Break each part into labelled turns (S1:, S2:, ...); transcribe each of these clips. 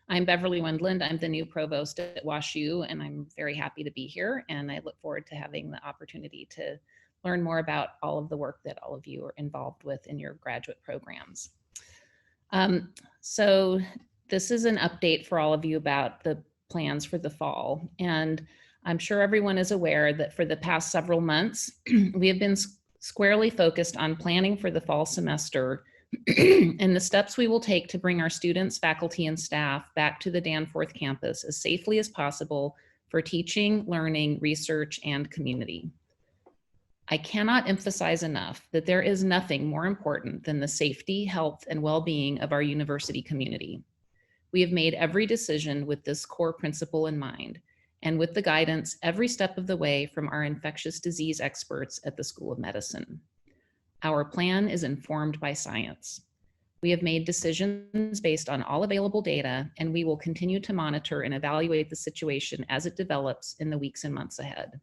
S1: I'm Beverly Wendland. I'm the new provost at WashU, and I'm very happy to be here. And I look forward to having the opportunity to learn more about all of the work that all of you are involved with in your graduate programs. So this is an update for all of you about the plans for the fall. And I'm sure everyone is aware that for the past several months, we have been squarely focused on planning for the fall semester and the steps we will take to bring our students, faculty, and staff back to the Danforth campus as safely as possible for teaching, learning, research, and community. I cannot emphasize enough that there is nothing more important than the safety, health, and well-being of our university community. We have made every decision with this core principle in mind, and with the guidance every step of the way from our infectious disease experts at the School of Medicine. Our plan is informed by science. We have made decisions based on all available data, and we will continue to monitor and evaluate the situation as it develops in the weeks and months ahead.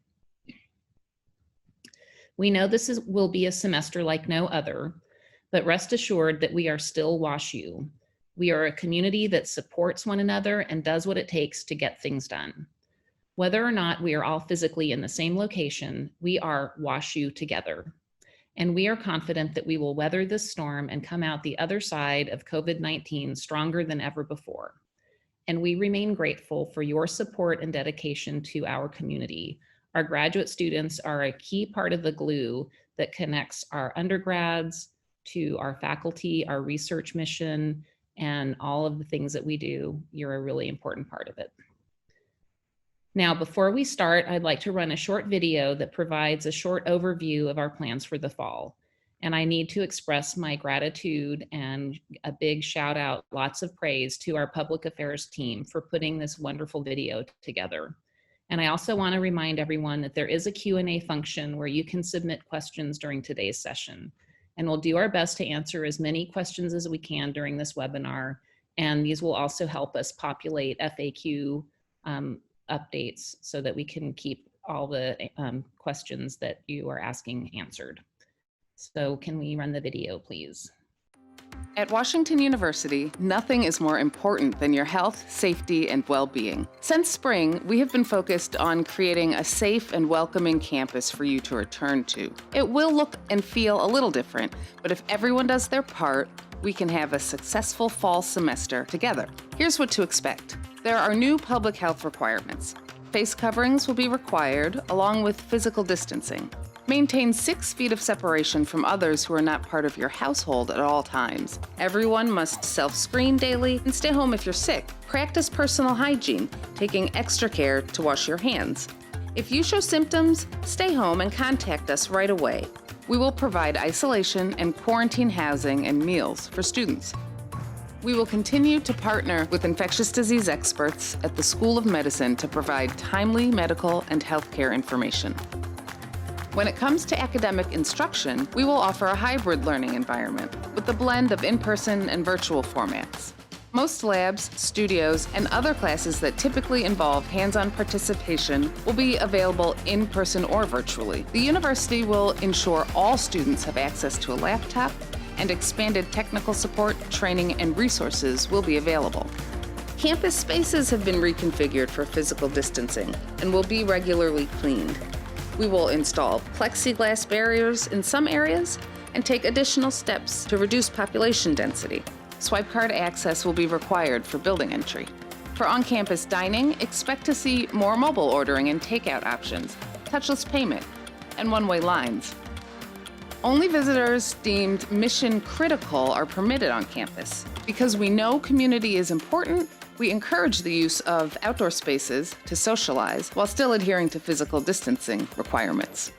S1: We know this will be a semester like no other, but rest assured that we are still WashU. We are a community that supports one another and does what it takes to get things done. Whether or not we are all physically in the same location, we are WashU together. And we are confident that we will weather this storm and come out the other side of COVID-19 stronger than ever before. And we remain grateful for your support and dedication to our community. Our graduate students are a key part of the glue that connects our undergrads to our faculty, our research mission, and all of the things that we do. You're a really important part of it. Now, before we start, I'd like to run a short video that provides a short overview of our plans for the fall. And I need to express my gratitude and a big shout out, lots of praise to our public affairs team for putting this wonderful video together. And I also want to remind everyone that there is a Q&A function where you can submit questions during today's session. And we'll do our best to answer as many questions as we can during this webinar. And these will also help us populate FAQ updates so that we can keep all the questions that you are asking answered. So can we run the video, please?
S2: At Washington University, nothing is more important than your health, safety, and well-being. Since spring, we have been focused on creating a safe and welcoming campus for you to return to. It will look and feel a little different, but if everyone does their part, we can have a successful fall semester together. Here's what to expect. There are new public health requirements. Face coverings will be required, along with physical distancing. Maintain 6 feet of separation from others who are not part of your household at all times. Everyone must self-screen daily and stay home if you're sick. Practice personal hygiene, taking extra care to wash your hands. If you show symptoms, stay home and contact us right away. We will provide isolation and quarantine housing and meals for students. We will continue to partner with infectious disease experts at the School of Medicine to provide timely medical and healthcare information. When it comes to academic instruction, we will offer a hybrid learning environment with a blend of in-person and virtual formats. Most labs, studios, and other classes that typically involve hands-on participation will be available in person or virtually. The university will ensure all students have access to a laptop, and expanded technical support, training, and resources will be available. Campus spaces have been reconfigured for physical distancing and will be regularly cleaned. We will install plexiglass barriers in some areas and take additional steps to reduce population density. Swipe card access will be required for building entry. For on-campus dining, expect to see more mobile ordering and takeout options, touchless payment, and one-way lines. Only visitors deemed mission critical are permitted on campus. Because we know community is important, we encourage the use of outdoor spaces to socialize while still adhering to physical distancing requirements.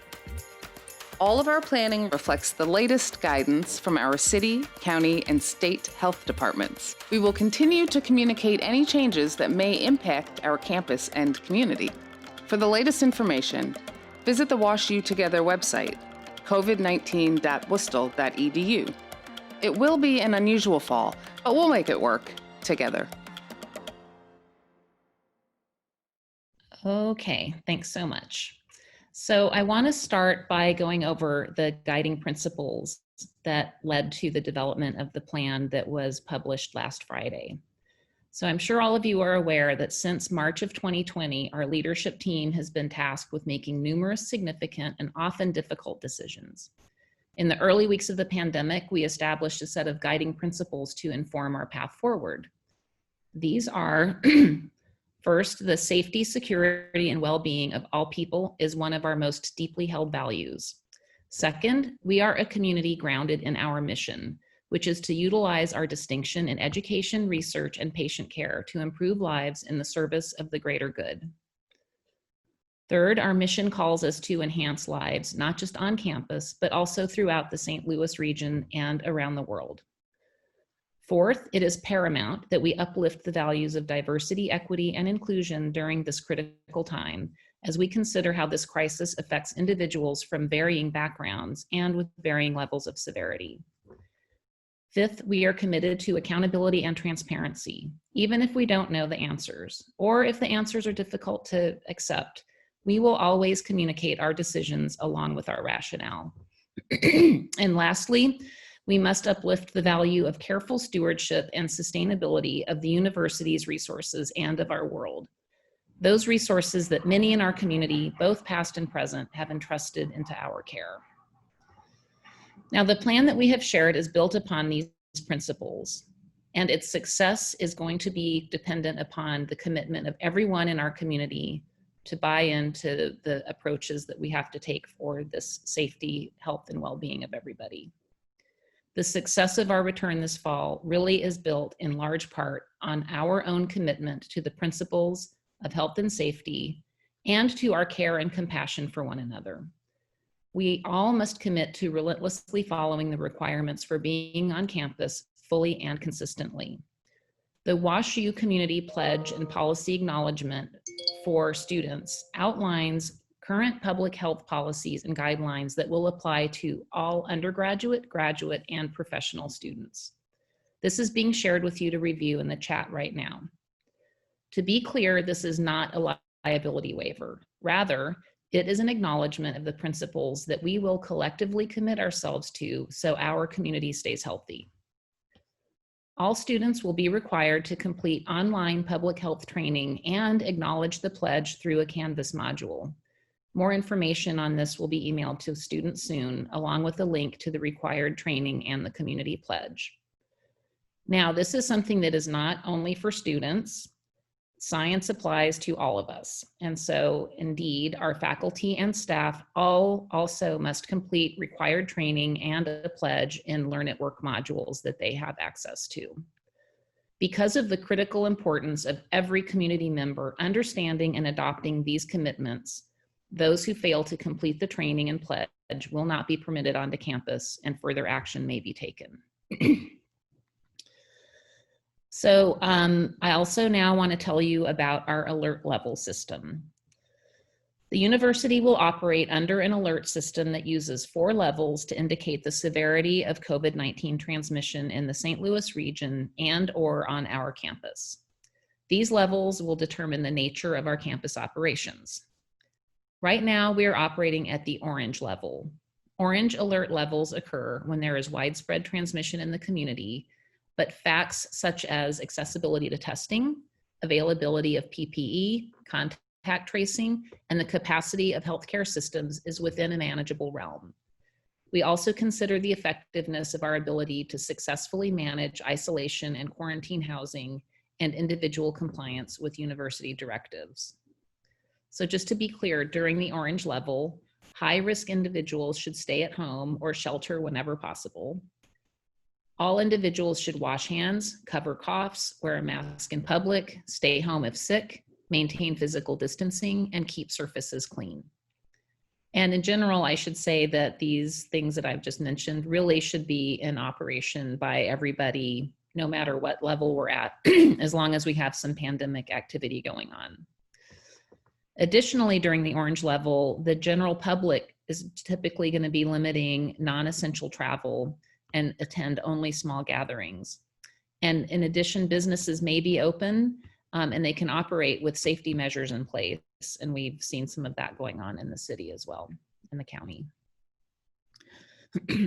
S2: All of our planning reflects the latest guidance from our city, county, and state health departments. We will continue to communicate any changes that may impact our campus and community. For the latest information, visit the WashU Together website, covid19.wstal.edu. It will be an unusual fall, but we'll make it work together.
S1: Okay, thanks so much. So I want to start by going over the guiding principles that led to the development of the plan that was published last Friday. So I'm sure all of you are aware that since March of 2020, our leadership team has been tasked with making numerous significant and often difficult decisions. In the early weeks of the pandemic, we established a set of guiding principles to inform our path forward. These are, first, the safety, security, and well-being of all people is one of our most deeply held values. Second, we are a community grounded in our mission, which is to utilize our distinction in education, research, and patient care to improve lives in the service of the greater good. Third, our mission calls us to enhance lives, not just on campus, but also throughout the St. Louis region and around the world. Fourth, it is paramount that we uplift the values of diversity, equity, and inclusion during this critical time, as we consider how this crisis affects individuals from varying backgrounds and with varying levels of severity. Fifth, we are committed to accountability and transparency, even if we don't know the answers, or if the answers are difficult to accept. We will always communicate our decisions along with our rationale. And lastly, we must uplift the value of careful stewardship and sustainability of the university's resources and of our world. Those resources that many in our community, both past and present, have entrusted into our care. Now, the plan that we have shared is built upon these principles, and its success is going to be dependent upon the commitment of everyone in our community to buy into the approaches that we have to take for this safety, health, and well-being of everybody. The success of our return this fall really is built in large part on our own commitment to the principles of health and safety and to our care and compassion for one another. We all must commit to relentlessly following the requirements for being on campus fully and consistently. The WashU Community Pledge and Policy Acknowledgement for students outlines current public health policies and guidelines that will apply to all undergraduate, graduate, and professional students. This is being shared with you to review in the chat right now. To be clear, this is not a liability waiver. Rather, it is an acknowledgement of the principles that we will collectively commit ourselves to so our community stays healthy. All students will be required to complete online public health training and acknowledge the pledge through a Canvas module. More information on this will be emailed to students soon, along with a link to the required training and the community pledge. Now, this is something that is not only for students. Science applies to all of us. And so indeed, our faculty and staff all also must complete required training and a pledge in Learn at Work modules that they have access to. Because of the critical importance of every community member understanding and adopting these commitments, those who fail to complete the training and pledge will not be permitted onto campus and further action may be taken. So I also now want to tell you about our alert level system. The university will operate under an alert system that uses 4 levels to indicate the severity of COVID-19 transmission in the St. Louis region and/or on our campus. These levels will determine the nature of our campus operations. Right now, we are operating at the orange level. Orange alert levels occur when there is widespread transmission in the community, but facts such as accessibility to testing, availability of PPE, contact tracing, and the capacity of healthcare systems is within a manageable realm. We also consider the effectiveness of our ability to successfully manage isolation and quarantine housing and individual compliance with university directives. So just to be clear, during the orange level, high-risk individuals should stay at home or shelter whenever possible. All individuals should wash hands, cover coughs, wear a mask in public, stay home if sick, maintain physical distancing, and keep surfaces clean. And in general, I should say that these things that I've just mentioned really should be in operation by everybody, no matter what level we're at, as long as we have some pandemic activity going on. Additionally, during the orange level, the general public is typically going to be limiting non-essential travel and attend only small gatherings. And in addition, businesses may be open and they can operate with safety measures in place. And we've seen some of that going on in the city as well, in the county.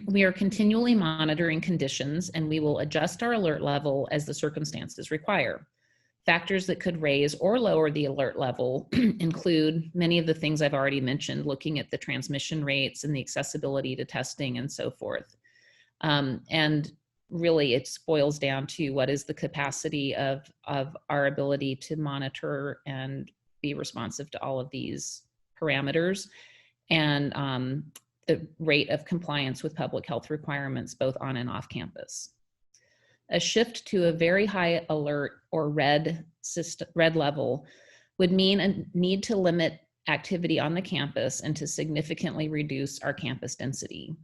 S1: We are continually monitoring conditions and we will adjust our alert level as the circumstances require. Factors that could raise or lower the alert level include many of the things I've already mentioned, looking at the transmission rates and the accessibility to testing and so forth. And really it boils down to what is the capacity of our ability to monitor and be responsive to all of these parameters, and the rate of compliance with public health requirements, both on and off campus. A shift to a very high alert or red level would mean a need to limit activity on the campus and to significantly reduce our campus density.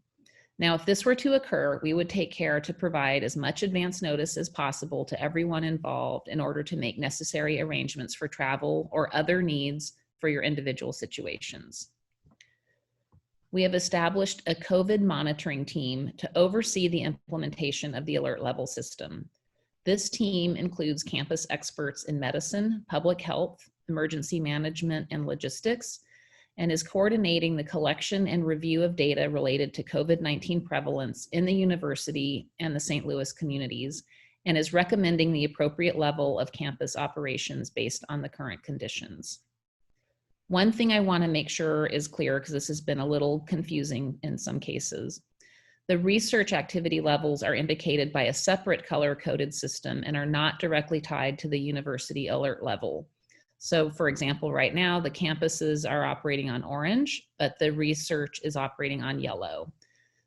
S1: Now, if this were to occur, we would take care to provide as much advance notice as possible to everyone involved in order to make necessary arrangements for travel or other needs for your individual situations. We have established a COVID monitoring team to oversee the implementation of the alert level system. This team includes campus experts in medicine, public health, emergency management, and logistics, and is coordinating the collection and review of data related to COVID-19 prevalence in the university and the St. Louis communities, and is recommending the appropriate level of campus operations based on the current conditions. One thing I want to make sure is clear, because this has been a little confusing in some cases. The research activity levels are indicated by a separate color-coded system and are not directly tied to the university alert level. So for example, right now, the campuses are operating on orange, but the research is operating on yellow.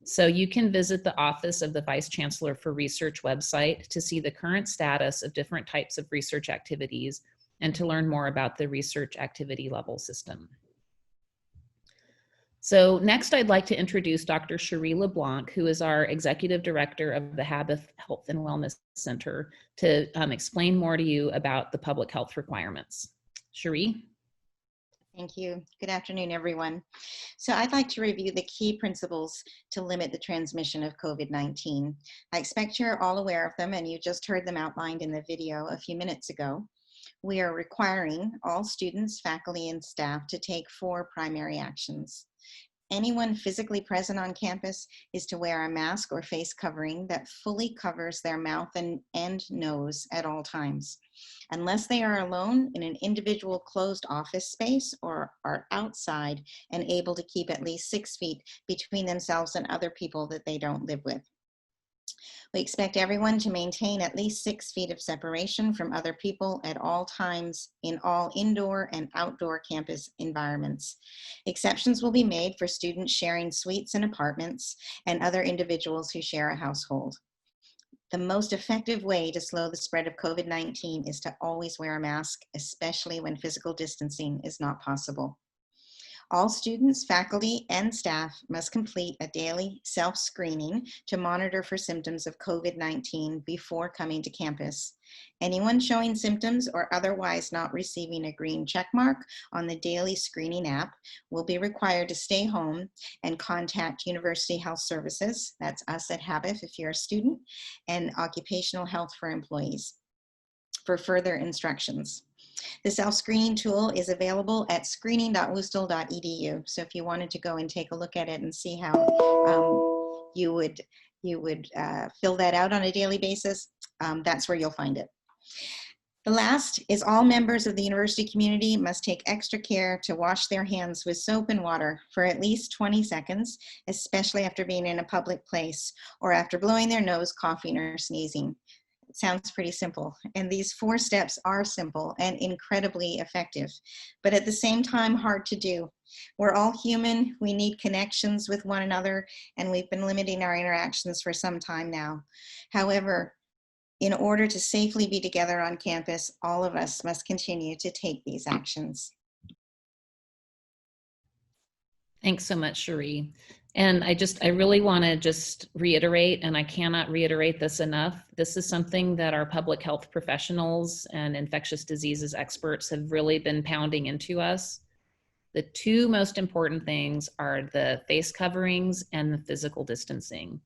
S1: So you can visit the Office of the Vice Chancellor for Research website to see the current status of different types of research activities and to learn more about the research activity level system. So next I'd like to introduce Dr. Cherie LeBlanc, who is our Executive Director of the Habith Health and Wellness Center, to explain more to you about the public health requirements. Cherie?
S3: Thank you. Good afternoon, everyone. So I'd like to review the key principles to limit the transmission of COVID-19. I expect you're all aware of them, and you just heard them outlined in the video a few minutes ago. We are requiring all students, faculty, and staff to take 4 primary actions. Anyone physically present on campus is to wear a mask or face covering that fully covers their mouth and nose at all times. Unless they are alone in an individual closed office space or are outside and able to keep at least 6 feet between themselves and other people that they don't live with. We expect everyone to maintain at least 6 feet of separation from other people at all times in all indoor and outdoor campus environments. Exceptions will be made for students sharing suites and apartments and other individuals who share a household. The most effective way to slow the spread of COVID-19 is to always wear a mask, especially when physical distancing is not possible. All students, faculty, and staff must complete a daily self-screening to monitor for symptoms of COVID-19 before coming to campus. Anyone showing symptoms or otherwise not receiving a green check mark on the daily screening app will be required to stay home and contact University Health Services, that's us at Habith if you're a student, and Occupational Health for employees for further instructions. The self-screening tool is available at screening.wustl.edu. So if you wanted to go and take a look at it and see how you would fill that out on a daily basis, that's where you'll find it. The last is all members of the university community must take extra care to wash their hands with soap and water for at least 20 seconds, especially after being in a public place or after blowing their nose, coughing, or sneezing. It sounds pretty simple, and these 4 steps are simple and incredibly effective, but at the same time hard to do. We're all human, we need connections with one another, and we've been limiting our interactions for some time now. However, in order to safely be together on campus, all of us must continue to take these actions.
S1: Thanks so much, Cherie. And I really want to just reiterate, and I cannot reiterate this enough, this is something that our public health professionals and infectious diseases experts have really been pounding into us. The 2 most important things are the face coverings and the physical distancing.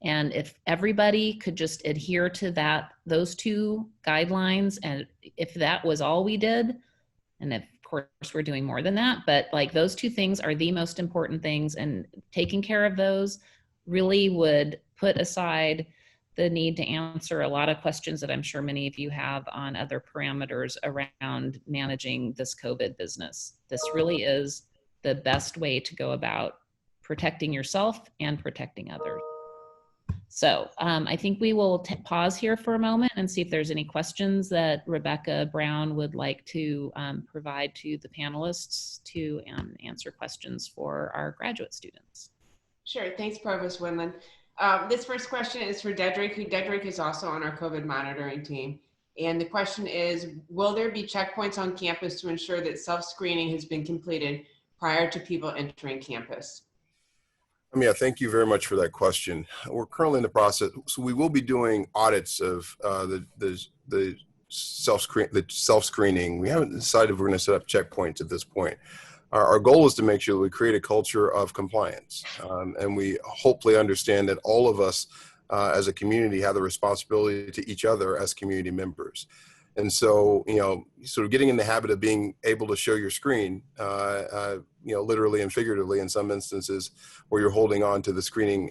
S1: And if everybody could just adhere to those 2 guidelines, and if that was all we did, and of course we're doing more than that, but like those 2 things are the most important things, and taking care of those really would put aside the need to answer a lot of questions that I'm sure many of you have on other parameters around managing this COVID business. This really is the best way to go about protecting yourself and protecting others. So I think we will pause here for a moment and see if there's any questions that Rebecca Brown would like to provide to the panelists to answer questions for our graduate students.
S4: Sure, thanks, Provost Winland. This first question is for Dedrick, who Dedrick is also on our COVID monitoring team. And the question is, will there be checkpoints on campus to ensure that self-screening has been completed prior to people entering campus?
S5: Yeah, thank you very much for that question. We're currently in the process, so we will be doing audits of the self-screening. We haven't decided if we're going to set up checkpoints at this point. Our goal is to make sure that we create a culture of compliance, and we hopefully understand that all of us as a community have the responsibility to each other as community members. And so, sort of getting in the habit of being able to show your screen, literally and figuratively in some instances where you're holding on to the screening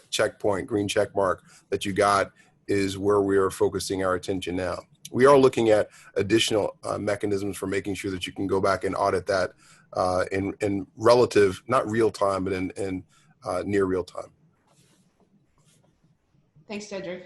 S5: checkpoint, green check mark that you got, is where we are focusing our attention now. We are looking at additional mechanisms for making sure that you can go back and audit that in relative, not real time, but in near real time.
S4: Thanks, Dedrick.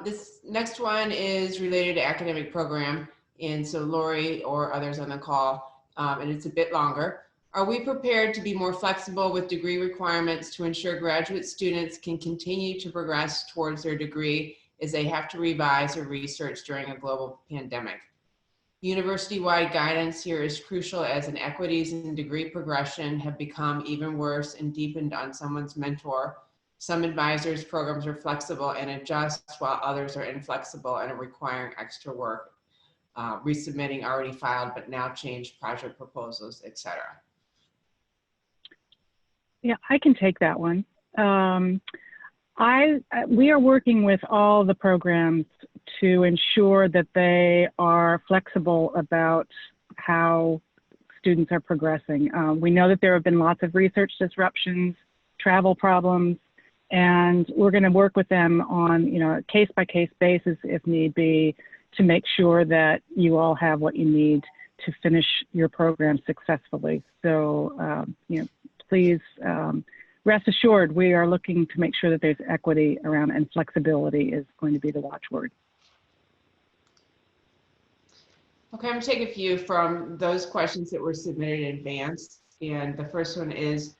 S4: This next one is related to academic program. And so Lori or others on the call, and it's a bit longer. Are we prepared to be more flexible with degree requirements to ensure graduate students can continue to progress towards their degree as they have to revise or research during a global pandemic? University-wide guidance here is crucial, as inequities in degree progression have become even worse and deepened on someone's mentor. Some advisors' programs are flexible and adjust, while others are inflexible and are requiring extra work, resubmitting already filed but now changed project proposals, etc.
S6: Yeah, I can take that one. We are working with all the programs to ensure that they are flexible about how students are progressing. We know that there have been lots of research disruptions, travel problems, and we're going to work with them on a case-by-case basis, if need be, to make sure that you all have what you need to finish your program successfully. So, please rest assured, we are looking to make sure that there's equity around, and flexibility is going to be the watchword.
S4: Okay, I'm going to take a few from those questions that were submitted in advance. And the first one is,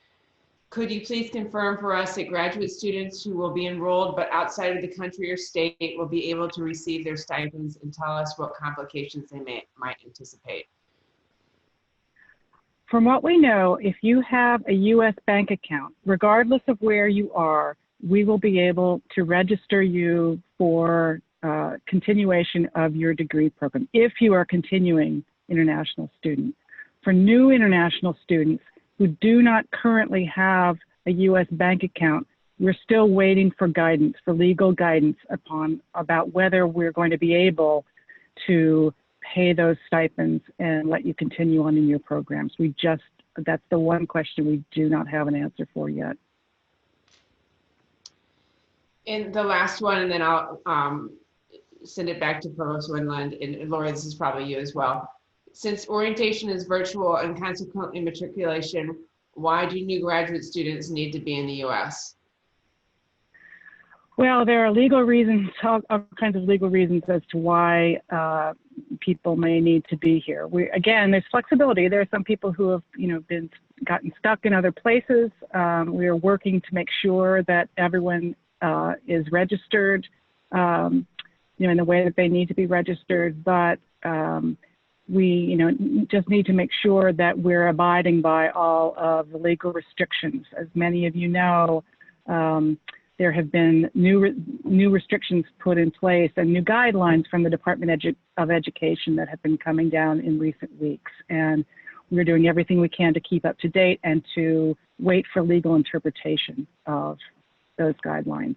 S4: could you please confirm for us that graduate students who will be enrolled but outside of the country or state will be able to receive their stipends, and tell us what complications they might anticipate?
S6: From what we know, if you have a U.S. bank account, regardless of where you are, we will be able to register you for continuation of your degree program if you are a continuing international student. For new international students who do not currently have a U.S. bank account, we're still waiting for guidance, for legal guidance about whether we're going to be able to pay those stipends and let you continue on in your programs. That's the one question we do not have an answer for yet.
S4: And the last one, and then I'll send it back to Provost Winland, and Laura, this is probably you as well. Since orientation is virtual and consequently matriculation, why do new graduate students need to be in the U.S.?
S6: Well, there are legal reasons, all kinds of legal reasons as to why people may need to be here. Again, there's flexibility. There are some people who have, gotten stuck in other places. We are working to make sure that everyone is registered, in the way that they need to be registered. But we, just need to make sure that we're abiding by all of the legal restrictions. As many of you know, there have been new restrictions put in place and new guidelines from the Department of Education that have been coming down in recent weeks. And we're doing everything we can to keep up to date and to wait for legal interpretation of those guidelines.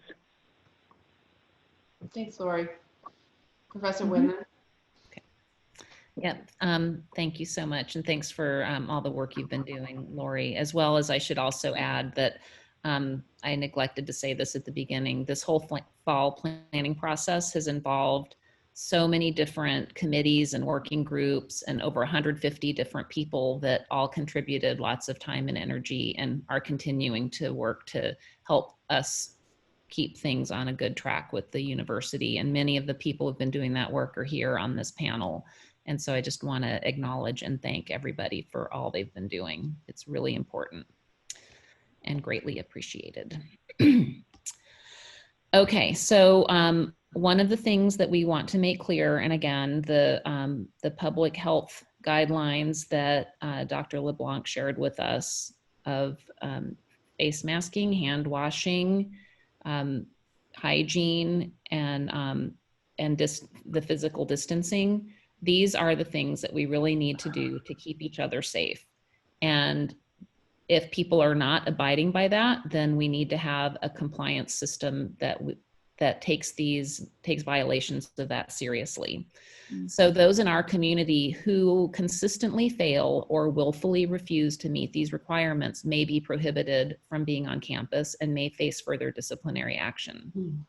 S4: Thanks, Lori. Professor Winland.
S1: Yeah, thank you so much. And thanks for all the work you've been doing, Lori, as well as I should also add that I neglected to say this at the beginning. This whole fall planning process has involved so many different committees and working groups and over 150 different people that all contributed lots of time and energy and are continuing to work to help us keep things on a good track with the university. And many of the people who've been doing that work are here on this panel. And so I just want to acknowledge and thank everybody for all they've been doing. It's really important and greatly appreciated. Okay, so one of the things that we want to make clear, and again, the public health guidelines that Dr. LeBlanc shared with us of face masking, hand washing, hygiene, and the physical distancing. These are the things that we really need to do to keep each other safe. And if people are not abiding by that, then we need to have a compliance system that takes violations of that seriously. So those in our community who consistently fail or willfully refuse to meet these requirements may be prohibited from being on campus and may face further disciplinary action.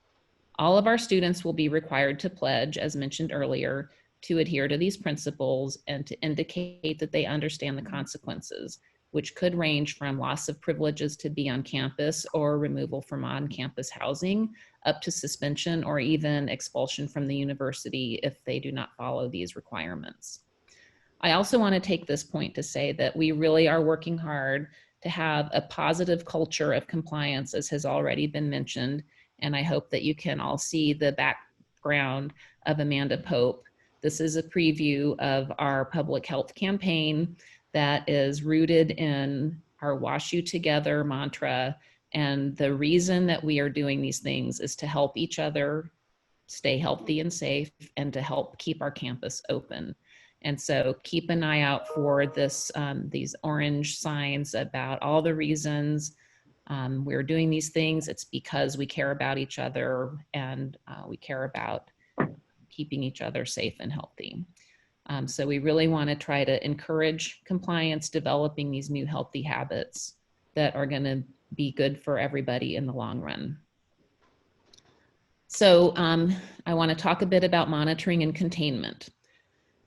S1: All of our students will be required to pledge, as mentioned earlier, to adhere to these principles and to indicate that they understand the consequences, which could range from loss of privileges to be on campus or removal from on-campus housing, up to suspension or even expulsion from the university if they do not follow these requirements. I also want to take this point to say that we really are working hard to have a positive culture of compliance, as has already been mentioned, and I hope that you can all see the background of Amanda Pope. This is a preview of our public health campaign that is rooted in our WashU Together mantra. And the reason that we are doing these things is to help each other stay healthy and safe and to help keep our campus open. And so keep an eye out for this, these orange signs about all the reasons we're doing these things. It's because we care about each other and we care about keeping each other safe and healthy. So we really want to try to encourage compliance, developing these new healthy habits that are going to be good for everybody in the long run. So I want to talk a bit about monitoring and containment.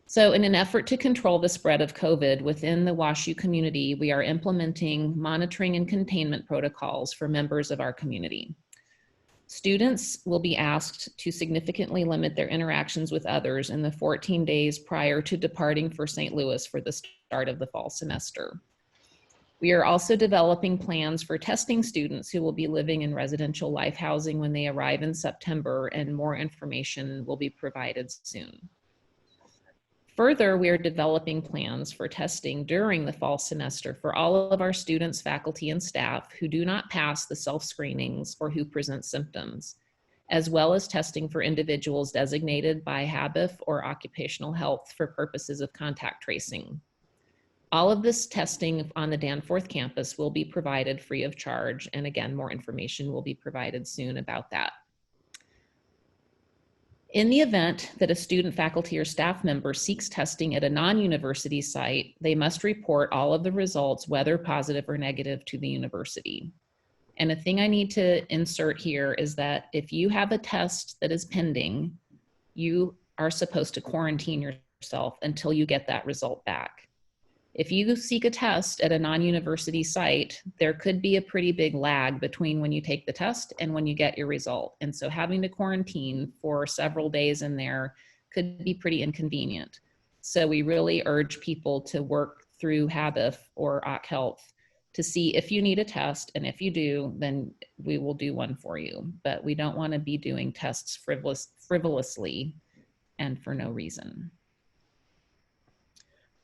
S1: So in an effort to control the spread of COVID within the WashU community, we are implementing monitoring and containment protocols for members of our community. Students will be asked to significantly limit their interactions with others in the 14 days prior to departing for St. Louis for the start of the fall semester. We are also developing plans for testing students who will be living in residential life housing when they arrive in September, and more information will be provided soon. Further, we are developing plans for testing during the fall semester for all of our students, faculty, and staff who do not pass the self-screenings or who present symptoms, as well as testing for individuals designated by HABIF or occupational health for purposes of contact tracing. All of this testing on the Danforth campus will be provided free of charge, and again, more information will be provided soon about that. In the event that a student, faculty, or staff member seeks testing at a non-university site, they must report all of the results, whether positive or negative, to the university. And a thing I need to insert here is that if you have a test that is pending, you are supposed to quarantine yourself until you get that result back. If you seek a test at a non-university site, there could be a pretty big lag between when you take the test and when you get your result. And so having to quarantine for several days in there could be pretty inconvenient. So we really urge people to work through HABIF or OC Health to see if you need a test. And if you do, then we will do one for you. But we don't want to be doing tests frivolously and for no reason.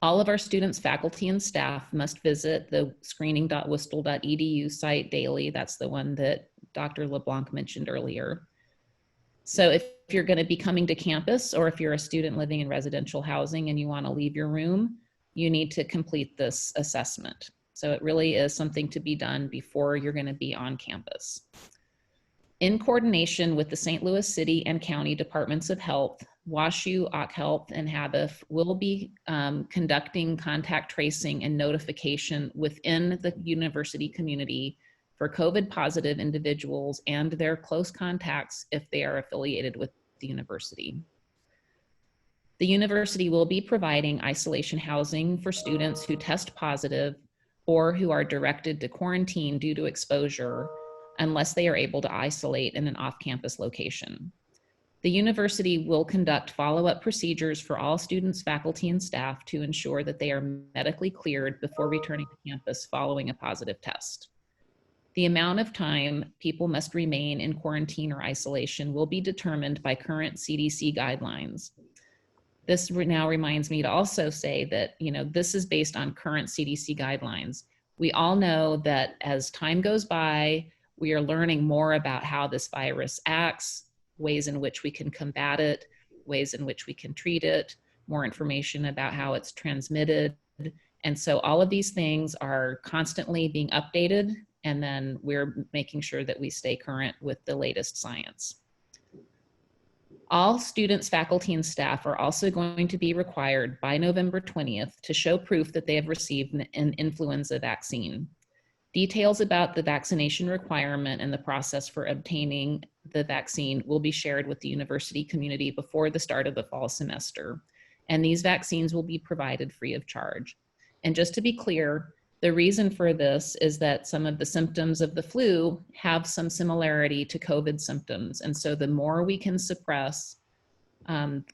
S1: All of our students, faculty, and staff must visit the screening.wistal.edu site daily. That's the one that Dr. LeBlanc mentioned earlier. So if you're going to be coming to campus, or if you're a student living in residential housing and you want to leave your room, you need to complete this assessment. So it really is something to be done before you're going to be on campus. In coordination with the St. Louis City and County Departments of Health, WashU, OC Health, and HABIF will be conducting contact tracing and notification within the university community for COVID positive individuals and their close contacts if they are affiliated with the university. The university will be providing isolation housing for students who test positive or who are directed to quarantine due to exposure unless they are able to isolate in an off-campus location. The university will conduct follow-up procedures for all students, faculty, and staff to ensure that they are medically cleared before returning to campus following a positive test. The amount of time people must remain in quarantine or isolation will be determined by current CDC guidelines. This now reminds me to also say that, this is based on current CDC guidelines. We all know that as time goes by, we are learning more about how this virus acts, ways in which we can combat it, ways in which we can treat it, more information about how it's transmitted. And so all of these things are constantly being updated, and then we're making sure that we stay current with the latest science. All students, faculty, and staff are also going to be required by November 20th to show proof that they have received an influenza vaccine. Details about the vaccination requirement and the process for obtaining the vaccine will be shared with the university community before the start of the fall semester, and these vaccines will be provided free of charge. And just to be clear, the reason for this is that some of the symptoms of the flu have some similarity to COVID symptoms. And so the more we can suppress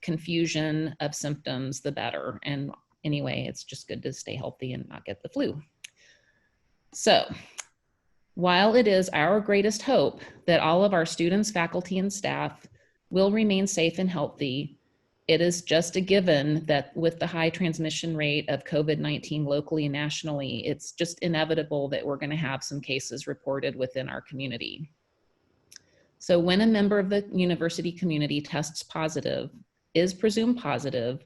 S1: confusion of symptoms, the better. And anyway, it's just good to stay healthy and not get the flu. So while it is our greatest hope that all of our students, faculty, and staff will remain safe and healthy, it is just a given that with the high transmission rate of COVID-19 locally and nationally, it's just inevitable that we're going to have some cases reported within our community. So when a member of the university community tests positive, is presumed positive,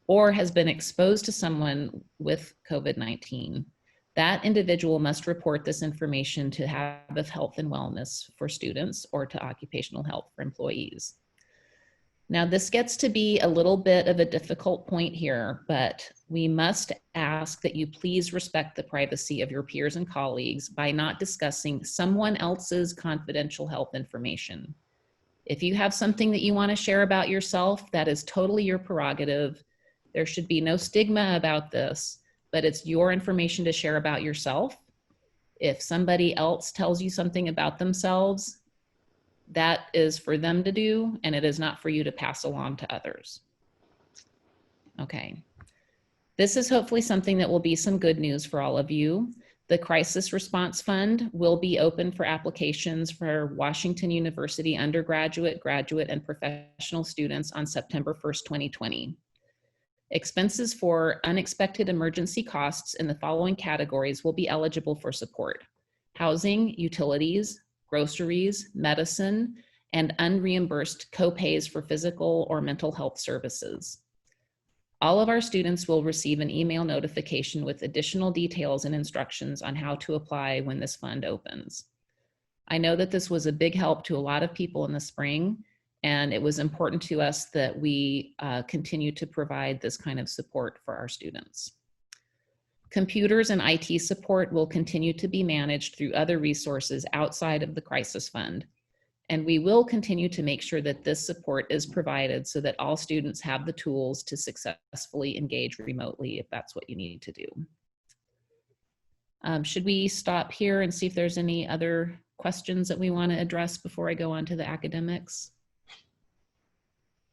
S1: or has been exposed to someone with COVID-19, that individual must report this information to Habit Health and Wellness for students or to Occupational Health for employees. Now, this gets to be a little bit of a difficult point here, but we must ask that you please respect the privacy of your peers and colleagues by not discussing someone else's confidential health information. If you have something that you want to share about yourself, that is totally your prerogative. There should be no stigma about this, but it's your information to share about yourself. If somebody else tells you something about themselves, that is for them to do, and it is not for you to pass along to others. Okay. This is hopefully something that will be some good news for all of you. The Crisis Response Fund will be open for applications for Washington University undergraduate, graduate, and professional students on September 1st, 2020. Expenses for unexpected emergency costs in the following categories will be eligible for support: housing, utilities, groceries, medicine, and unreimbursed co-pays for physical or mental health services. All of our students will receive an email notification with additional details and instructions on how to apply when this fund opens. I know that this was a big help to a lot of people in the spring, and it was important to us that we continue to provide this kind of support for our students. Computers and IT support will continue to be managed through other resources outside of the Crisis Fund. And we will continue to make sure that this support is provided so that all students have the tools to successfully engage remotely if that's what you need to do. Should we stop here and see if there's any other questions that we want to address before I go on to the academics?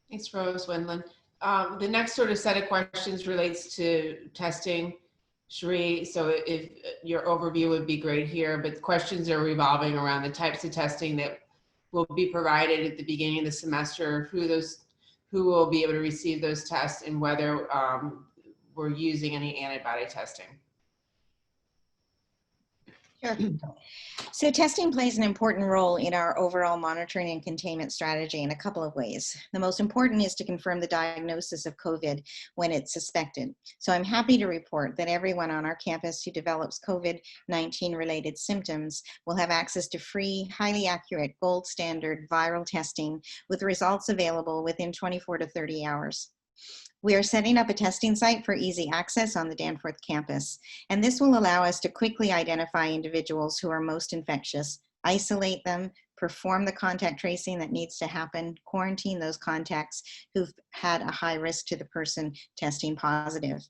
S4: Thanks, Rose Wendland. The next sort of set of questions relates to testing. Sheree, so if your overview would be great here, but questions are revolving around the types of testing that will be provided at the beginning of the semester, who will be able to receive those tests, and whether we're using any antibody testing.
S3: Sure. So testing plays an important role in our overall monitoring and containment strategy in a couple of ways. The most important is to confirm the diagnosis of COVID when it's suspected. So I'm happy to report that everyone on our campus who develops COVID-19 related symptoms will have access to free, highly accurate, gold standard viral testing with results available within 24 to 30 hours. We are setting up a testing site for easy access on the Danforth campus, and this will allow us to quickly identify individuals who are most infectious, isolate them, perform the contact tracing that needs to happen, quarantine those contacts who've had a high risk to the person testing positive.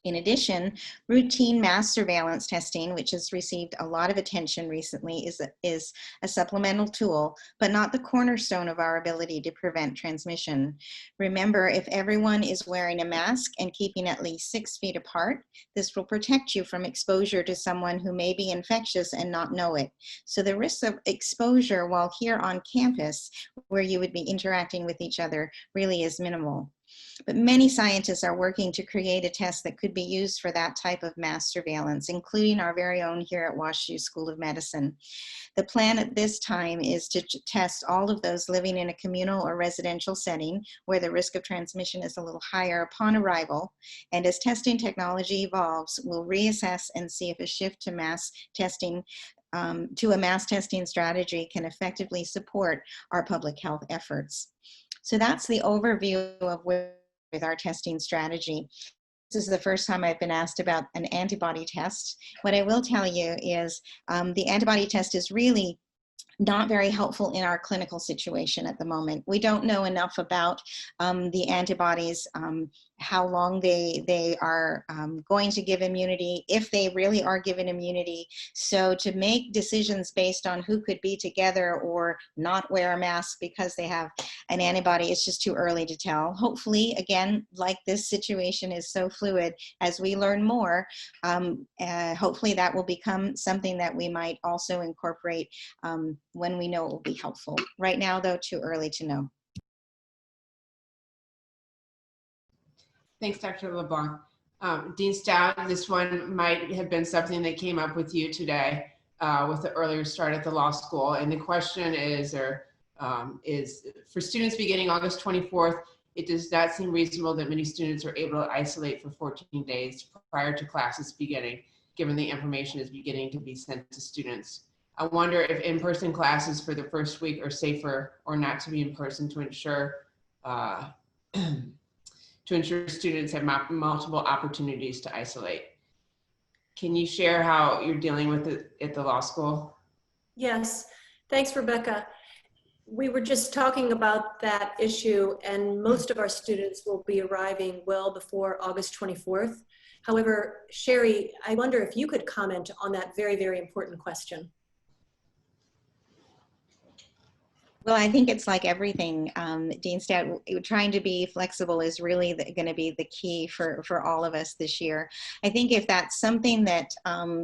S3: In addition, routine mass surveillance testing, which has received a lot of attention recently, is a supplemental tool, but not the cornerstone of our ability to prevent transmission. Remember, if everyone is wearing a mask and keeping at least 6 feet apart, this will protect you from exposure to someone who may be infectious and not know it. So the risk of exposure while here on campus, where you would be interacting with each other, really is minimal. But many scientists are working to create a test that could be used for that type of mass surveillance, including our very own here at WashU School of Medicine. The plan at this time is to test all of those living in a communal or residential setting where the risk of transmission is a little higher upon arrival. And as testing technology evolves, we'll reassess and see if a shift to mass testing to a mass testing strategy can effectively support our public health efforts. So that's the overview of where with our testing strategy. This is the first time I've been asked about an antibody test. What I will tell you is the antibody test is really not very helpful in our clinical situation at the moment. We don't know enough about the antibodies, how long they are going to give immunity, if they really are given immunity. So to make decisions based on who could be together or not wear a mask because they have an antibody, it's just too early to tell. Hopefully, again, like this situation is so fluid, as we learn more, hopefully that will become something that we might also incorporate when we know it will be helpful. Right now, though, too early to know.
S4: Thanks, Dr. LeBlanc. Dean Stout, this one might have been something that came up with you today with the earlier start at the law school. And the question is for students beginning August 24th, it does not seem reasonable that many students are able to isolate for 14 days prior to classes beginning, given the information is beginning to be sent to students. I wonder if in-person classes for the first week are safer or not to be in person to ensure students have multiple opportunities to isolate. Can you share how you're dealing with it at the law school?
S7: Yes, thanks, Rebecca. We were just talking about that issue, and most of our students will be arriving well before August 24th. However, Sherry, I wonder if you could comment on that very, very important question.
S3: Well, I think it's like everything, Dean Stout, trying to be flexible is really going to be the key for all of us this year. I think if that's something that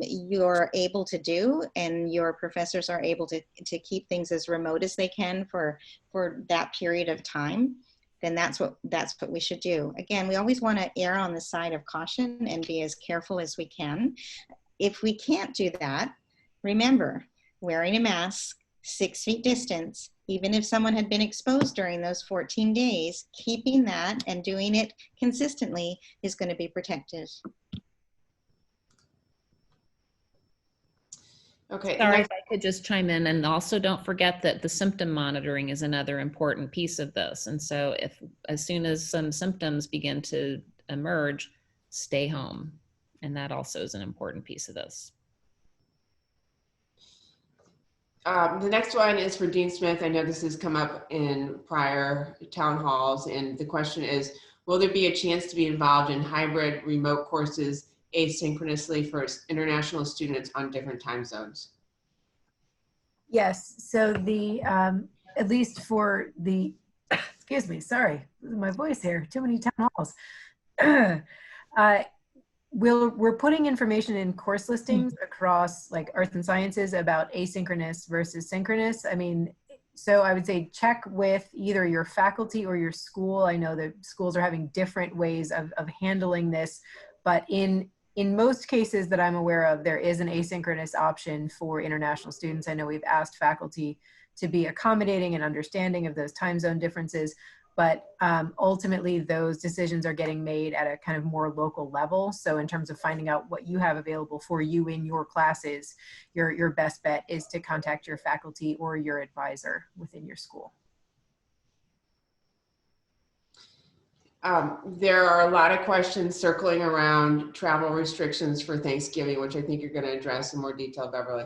S3: you're able to do and your professors are able to keep things as remote as they can for that period of time, then that's what we should do. Again, we always want to err on the side of caution and be as careful as we can. If we can't do that, remember, wearing a mask, 6 feet distance, even if someone had been exposed during those 14 days, keeping that and doing it consistently is going to be protective.
S1: Okay. Sorry, if I could just chime in, and also don't forget that the symptom monitoring is another important piece of this. And so as soon as some symptoms begin to emerge, stay home. And that also is an important piece of this.
S4: The next one is for Dean Smith. I know this has come up in prior town halls, and the question is, will there be a chance to be involved in hybrid remote courses asynchronously for international students on different time zones?
S8: Yes, so the, at least for the, excuse me, sorry, my voice here, too many town halls. We're putting information in course listings across like arts and sciences about asynchronous versus synchronous. I mean, so I would say check with either your faculty or your school. I know that schools are having different ways of handling this, but in most cases that I'm aware of, there is an asynchronous option for international students. I know we've asked faculty to be accommodating and understanding of those time zone differences, but ultimately those decisions are getting made at a kind of more local level. So in terms of finding out what you have available for you in your classes, your best bet is to contact your faculty or your advisor within your school.
S4: There are a lot of questions circling around travel restrictions for Thanksgiving, which I think you're going to address in more detail, Beverly.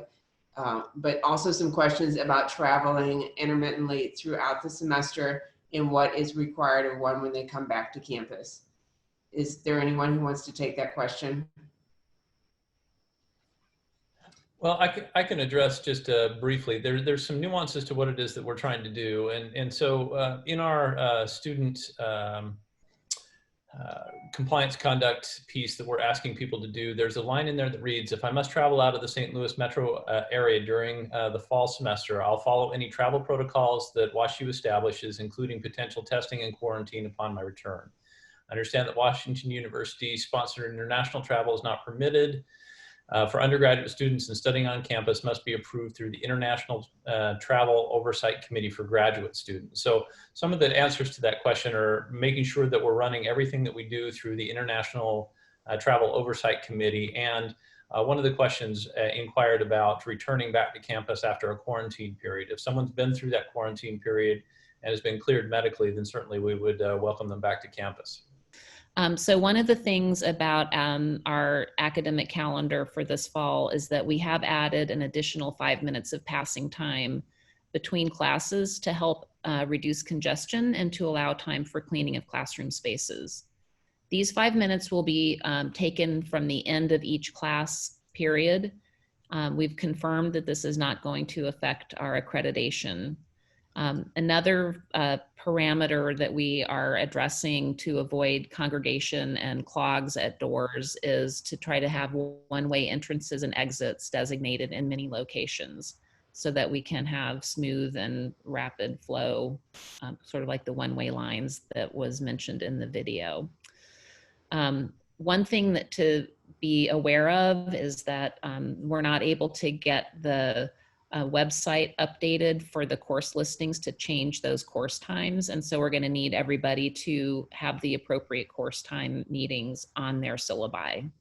S4: But also some questions about traveling intermittently throughout the semester and what is required of one when they come back to campus. Is there anyone who wants to take that question?
S9: Well, I can address just briefly. There's some nuances to what it is that we're trying to do. And so in our student compliance conduct piece that we're asking people to do, there's a line in there that reads, if I must travel out of the St. Louis metro area during the fall semester, I'll follow any travel protocols that WashU establishes, including potential testing and quarantine upon my return. I understand that Washington University sponsored international travel is not permitted. For undergraduate students and studying on campus must be approved through the International Travel Oversight Committee for graduate students. So some of the answers to that question are making sure that we're running everything that we do through the International Travel Oversight Committee. And one of the questions inquired about returning back to campus after a quarantine period. If someone's been through that quarantine period and has been cleared medically, then certainly we would welcome them back to campus.
S1: So one of the things about our academic calendar for this fall is that we have added an additional 5 minutes of passing time between classes to help reduce congestion and to allow time for cleaning of classroom spaces. These 5 minutes will be taken from the end of each class period. We've confirmed that this is not going to affect our accreditation. Another parameter that we are addressing to avoid congregation and clogs at doors is to try to have one-way entrances and exits designated in many locations so that we can have smooth and rapid flow, sort of like the one-way lines that was mentioned in the video. One thing that to be aware of is that we're not able to get the website updated for the course listings to change those course times. And so we're going to need everybody to have the appropriate course time meetings on their syllabi.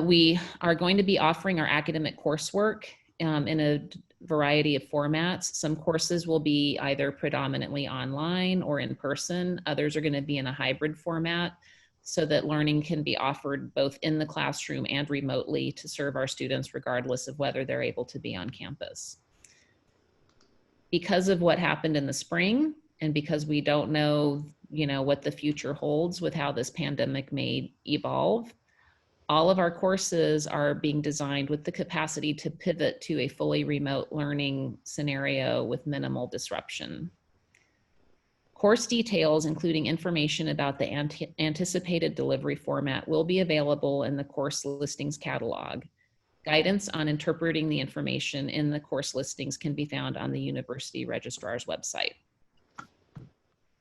S1: We are going to be offering our academic coursework in a variety of formats. Some courses will be either predominantly online or in person. Others are going to be in a hybrid format, so that learning can be offered both in the classroom and remotely to serve our students regardless of whether they're able to be on campus. Because of what happened in the spring, and because we don't know, what the future holds with how this pandemic may evolve, all of our courses are being designed with the capacity to pivot to a fully remote learning scenario with minimal disruption. Course details, including information about the anticipated delivery format, will be available in the course listings catalog. Guidance on interpreting the information in the course listings can be found on the University Registrar's website.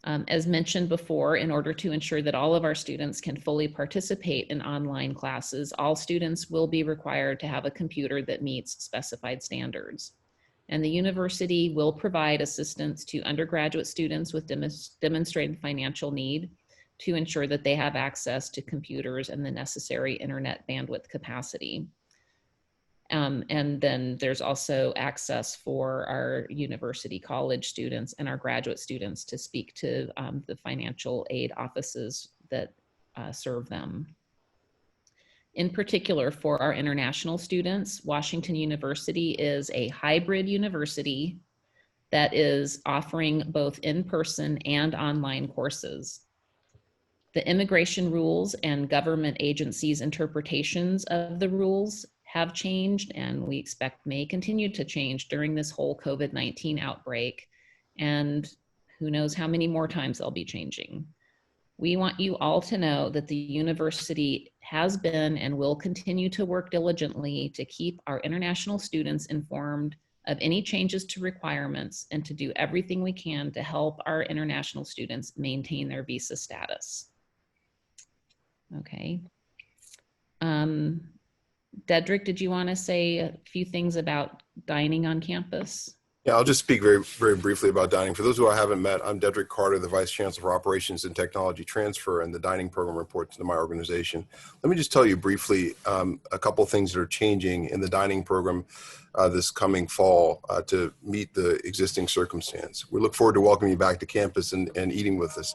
S1: As mentioned before, in order to ensure that all of our students can fully participate in online classes, all students will be required to have a computer that meets specified standards. And the university will provide assistance to undergraduate students with demonstrated financial need to ensure that they have access to computers and the necessary internet bandwidth capacity. And then there's also access for our university college students and our graduate students to speak to the financial aid offices that serve them. In particular, for our international students, Washington University is a hybrid university that is offering both in-person and online courses. The immigration rules and government agencies' interpretations of the rules have changed, and we expect may continue to change during this whole COVID-19 outbreak, and who knows how many more times they'll be changing. We want you all to know that the university has been and will continue to work diligently to keep our international students informed of any changes to requirements and to do everything we can to help our international students maintain their visa status. Okay. Dedrick, did you want to say a few things about dining on campus?
S5: Yeah, I'll just speak very, very briefly about dining. For those who I haven't met, I'm Dedrick Carter, the Vice Chancellor for Operations and Technology Transfer, and the dining program reports to my organization. Let me just tell you briefly a couple of things that are changing in the dining program this coming fall to meet the existing circumstance. We look forward to welcoming you back to campus and eating with us.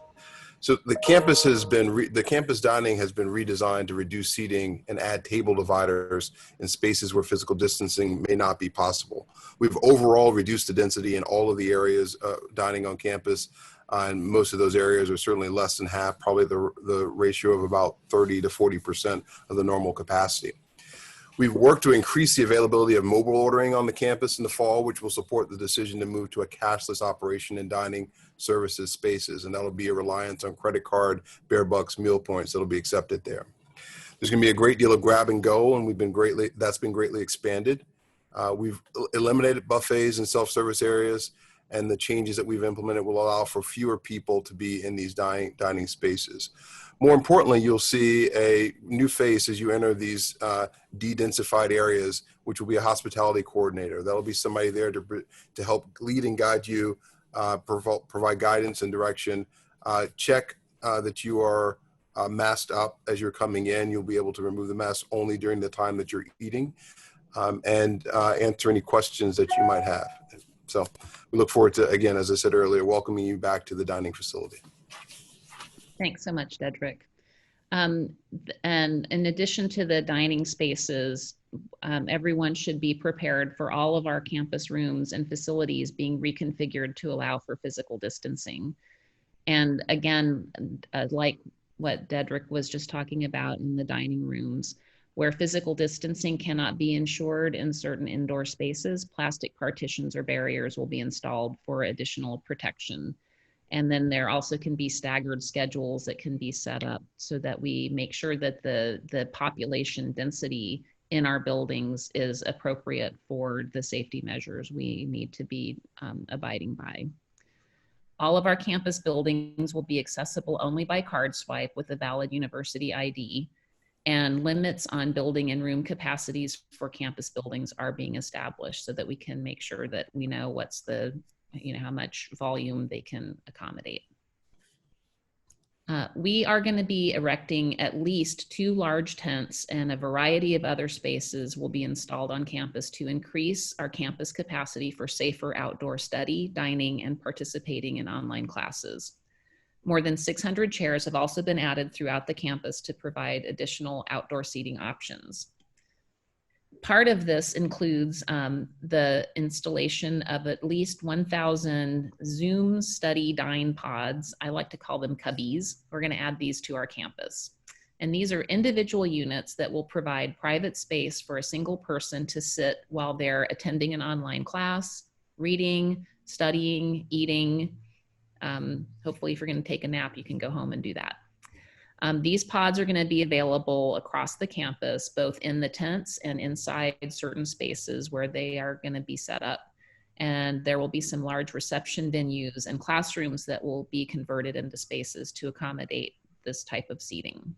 S5: So the campus has been, the campus dining has been redesigned to reduce seating and add table dividers in spaces where physical distancing may not be possible. We've overall reduced the density in all of the areas dining on campus. And most of those areas are certainly less than half, probably the ratio of about 30 to 40% of the normal capacity. We've worked to increase the availability of mobile ordering on the campus in the fall, which will support the decision to move to a cashless operation in dining services spaces. And that'll be a reliance on credit card, Bear Bucks, meal points that'll be accepted there. There's going to be a great deal of grab and go, and that's been greatly expanded. We've eliminated buffets and self-service areas, and the changes that we've implemented will allow for fewer people to be in these dining spaces. More importantly, you'll see a new face as you enter these de-densified areas, which will be a hospitality coordinator. That'll be somebody there to help lead and guide you, provide guidance and direction, check that you are masked up as you're coming in. You'll be able to remove the mask only during the time that you're eating, and answer any questions that you might have. So we look forward to, again, as I said earlier, welcoming you back to the dining facility.
S1: Thanks so much, Dedrick. And in addition to the dining spaces, everyone should be prepared for all of our campus rooms and facilities being reconfigured to allow for physical distancing. And again, like what Dedrick was just talking about in the dining rooms, where physical distancing cannot be ensured in certain indoor spaces, plastic partitions or barriers will be installed for additional protection. And then there also can be staggered schedules that can be set up so that we make sure that the population density in our buildings is appropriate for the safety measures we need to be abiding by. All of our campus buildings will be accessible only by card swipe with a valid university ID, and limits on building and room capacities for campus buildings are being established so that we can make sure that we know what's the, how much volume they can accommodate. We are going to be erecting at least 2 large tents, and a variety of other spaces will be installed on campus to increase our campus capacity for safer outdoor study, dining, and participating in online classes. More than 600 chairs have also been added throughout the campus to provide additional outdoor seating options. Part of this includes the installation of at least 1,000 Zoom study dine pods. I like to call them cubbies. We're going to add these to our campus. And these are individual units that will provide private space for a single person to sit while they're attending an online class, reading, studying, eating. Hopefully, if you're going to take a nap, you can go home and do that. These pods are going to be available across the campus, both in the tents and inside certain spaces where they are going to be set up. And there will be some large reception venues and classrooms that will be converted into spaces to accommodate this type of seating.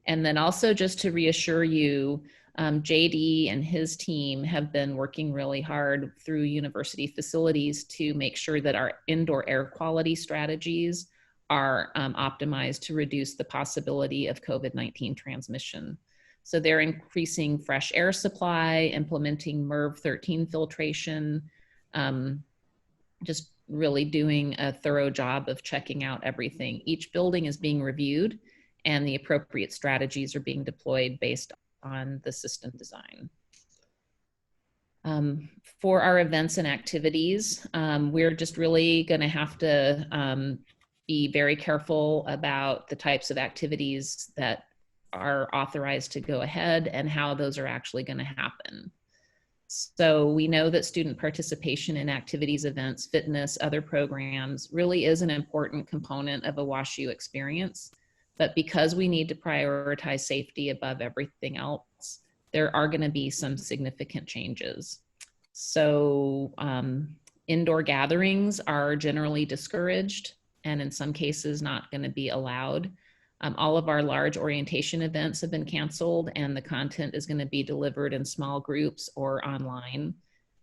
S1: And then also, just to reassure you, JD and his team have been working really hard through university facilities to make sure that our indoor air quality strategies are optimized to reduce the possibility of COVID-19 transmission. So they're increasing fresh air supply, implementing MERV 13 filtration, just really doing a thorough job of checking out everything. Each building is being reviewed, and the appropriate strategies are being deployed based on the system design. For our events and activities, we're just really going to have to be very careful about the types of activities that are authorized to go ahead and how those are actually going to happen. So we know that student participation in activities, events, fitness, other programs really is an important component of a WashU experience. But because we need to prioritize safety above everything else, there are going to be some significant changes. So indoor gatherings are generally discouraged, and in some cases not going to be allowed. All of our large orientation events have been canceled, and the content is going to be delivered in small groups or online.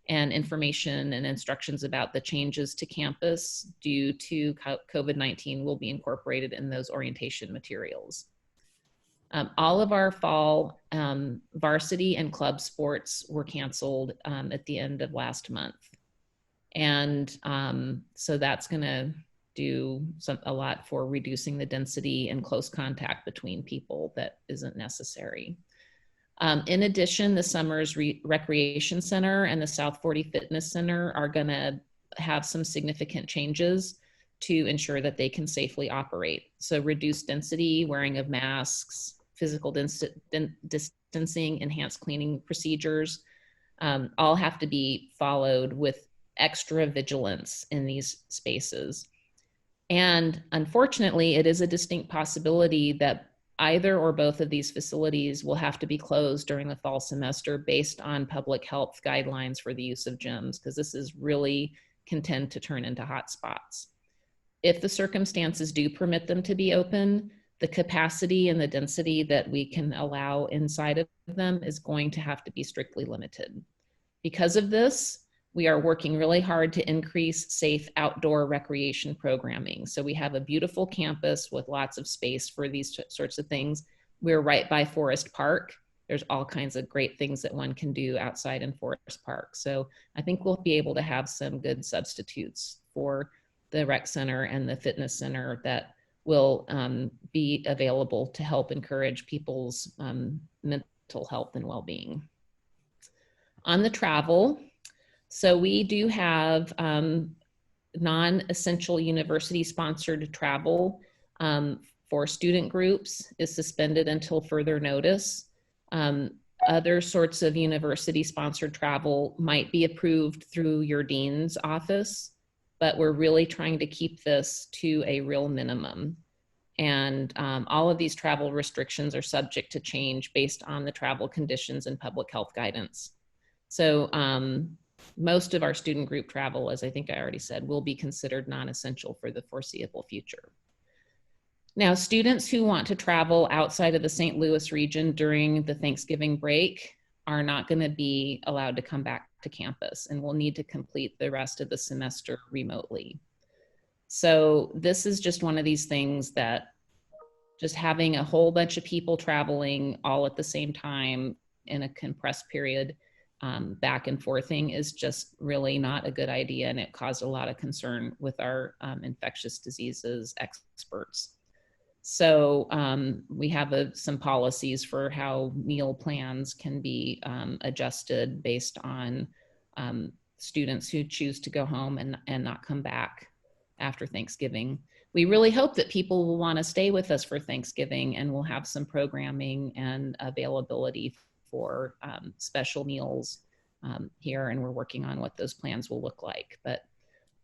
S1: and information and instructions about the changes to campus due to COVID-19 will be incorporated in those orientation materials. All of our fall varsity and club sports were canceled at the end of last month. And so that's gonna do a lot for reducing the density and close contact between people that isn't necessary. In addition, the Summers Recreation Center and the South 40 Fitness Center are gonna have some significant changes to ensure that they can safely operate. So reduced density, wearing of masks, physical distancing, enhanced cleaning procedures, all have to be followed with extra vigilance in these spaces. And unfortunately, it is a distinct possibility that either or both of these facilities will have to be closed during the fall semester based on public health guidelines for the use of gyms, because this is really can tend to turn into hotspots. If the circumstances do permit them to be open, the capacity and the density that we can allow inside of them is going to have to be strictly limited. Because of this, we are working really hard to increase safe outdoor recreation programming. So we have a beautiful campus with lots of space for these sorts of things. We're right by Forest Park. There's all kinds of great things that one can do outside in Forest Park. So I think we'll be able to have some good substitutes for the rec center and the fitness center that will be available to help encourage people's mental health and well-being. On the travel, so we do have non-essential university-sponsored travel for student groups is suspended until further notice. Other sorts of university-sponsored travel might be approved through your dean's office, but we're really trying to keep this to a real minimum. And all of these travel restrictions are subject to change based on the travel conditions and public health guidance. So most of our student group travel, as I think I already said, will be considered non-essential for the foreseeable future. Now, students who want to travel outside of the St. Louis region during the Thanksgiving break are not going to be allowed to come back to campus and will need to complete the rest of the semester remotely. So this is just one of these things that just having a whole bunch of people traveling all at the same time in a compressed period back and forthing is just really not a good idea, and it caused a lot of concern with our infectious diseases experts. So we have some policies for how meal plans can be adjusted based on students who choose to go home and not come back after Thanksgiving. We really hope that people will want to stay with us for Thanksgiving, and we'll have some programming and availability for special meals here, and we're working on what those plans will look like. But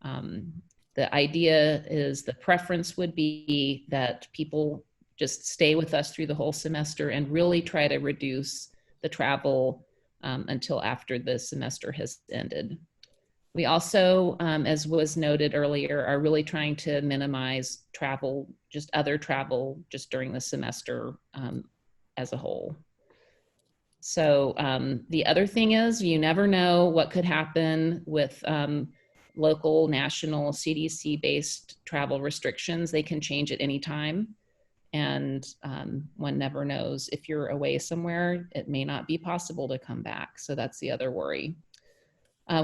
S1: the idea is the preference would be that people just stay with us through the whole semester and really try to reduce the travel until after the semester has ended. We also, as was noted earlier, are really trying to minimize travel, just other travel, just during the semester as a whole. So the other thing is, you never know what could happen with local, national, CDC-based travel restrictions. They can change at any time. And one never knows. If you're away somewhere, it may not be possible to come back. So that's the other worry.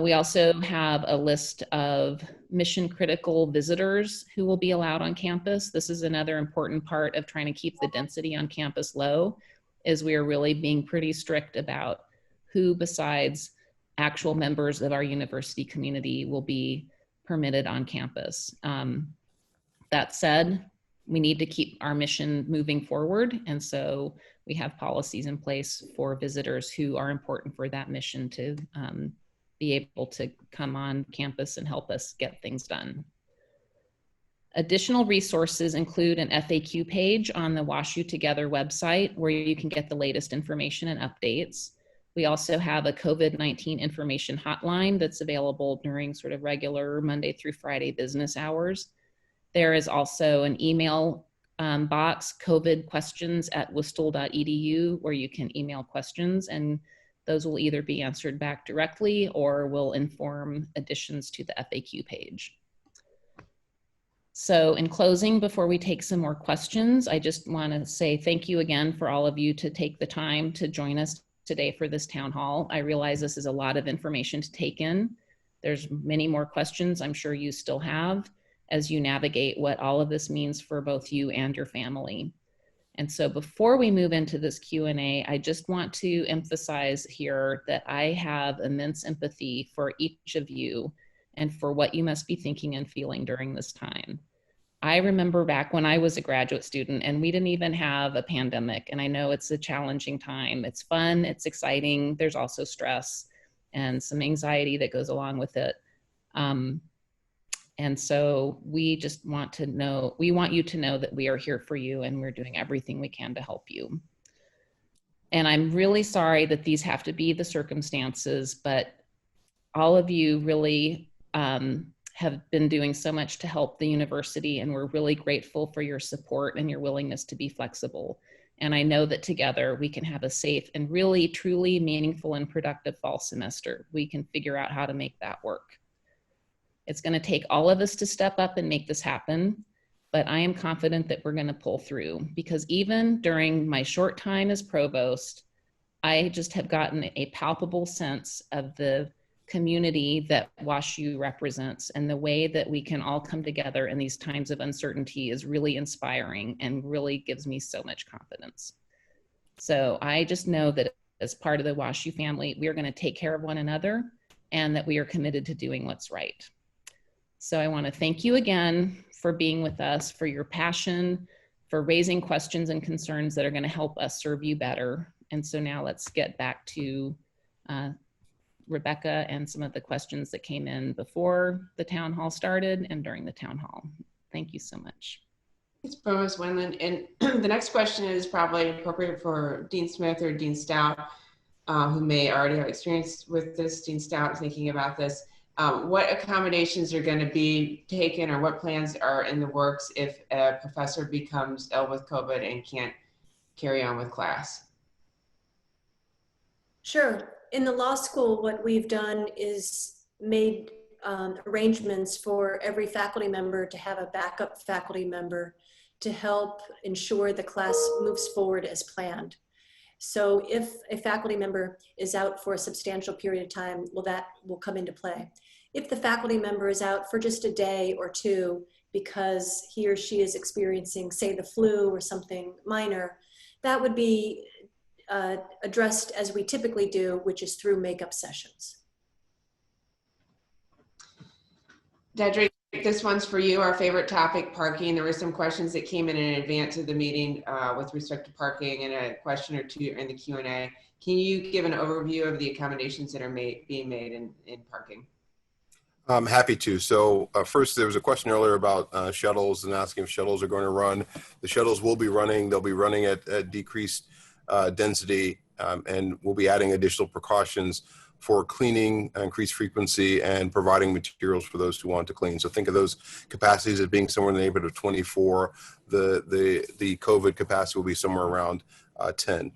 S1: We also have a list of mission critical visitors who will be allowed on campus. This is another important part of trying to keep the density on campus low, is we are really being pretty strict about who besides actual members of our university community will be permitted on campus. That said, we need to keep our mission moving forward. And so we have policies in place for visitors who are important for that mission to be able to come on campus and help us get things done. Additional resources include an FAQ page on the WashU Together website where you can get the latest information and updates. We also have a COVID-19 information hotline that's available during sort of regular Monday through Friday business hours. There is also an email box, covidquestions@wistl.edu, where you can email questions, and Those will either be answered back directly or will inform additions to the FAQ page. So in closing, before we take some more questions, I just want to say thank you again for all of you to take the time to join us today for this town hall. I realize this is a lot of information to take in. There's many more questions I'm sure you still have as you navigate what all of this means for both you and your family. And so before we move into this Q&A, I just want to emphasize here that I have immense empathy for each of you and for what you must be thinking and feeling during this time. I remember back when I was a graduate student and we didn't even have a pandemic, and I know it's a challenging time. It's fun, it's exciting, there's also stress and some anxiety that goes along with it. And so we just want to know, we want you to know that we are here for you and we're doing everything we can to help you. And I'm really sorry that these have to be the circumstances, but all of you really have been doing so much to help the university, and we're really grateful for your support and your willingness to be flexible. And I know that together we can have a safe and really truly meaningful and productive fall semester. We can figure out how to make that work. It's going to take all of us to step up and make this happen, but I am confident that we're going to pull through, because even during my short time as provost, I just have gotten a palpable sense of the community that WashU represents, and the way that we can all come together in these times of uncertainty is really inspiring and really gives me so much confidence. So I just know that as part of the WashU family, we are going to take care of one another and that we are committed to doing what's right. So I want to thank you again for being with us, for your passion, for raising questions and concerns that are going to help us serve you better. And so now let's get back to Rebecca and some of the questions that came in before the town hall started and during the town hall. Thank you so much.
S4: It's Provost Wendland. And the next question is probably appropriate for Dean Smith or Dean Stout, who may already have experience with this. Dean Stout, thinking about this. What accommodations are going to be taken, or what plans are in the works if a professor becomes ill with COVID and can't carry on with class?
S7: Sure. In the law school, what we've done is made arrangements for every faculty member to have a backup faculty member to help ensure the class moves forward as planned. So if a faculty member is out for a substantial period of time, well, that will come into play. If the faculty member is out for just a day or two because he or she is experiencing, say, the flu or something minor, that would be addressed as we typically do, which is through makeup sessions.
S4: Dedrick, this one's for you, our favorite topic, parking. There were some questions that came in advance of the meeting with respect to parking, and a question or two in the Q&A. Can you give an overview of the accommodations that are being made in parking?
S5: I'm happy to. So first, there was a question earlier about shuttles and asking if shuttles are going to run. The shuttles will be running. They'll be running at decreased density, and we'll be adding additional precautions for cleaning, increased frequency, and providing materials for those who want to clean. So think of those capacities as being somewhere in the neighborhood of 24. The COVID capacity will be somewhere around 10.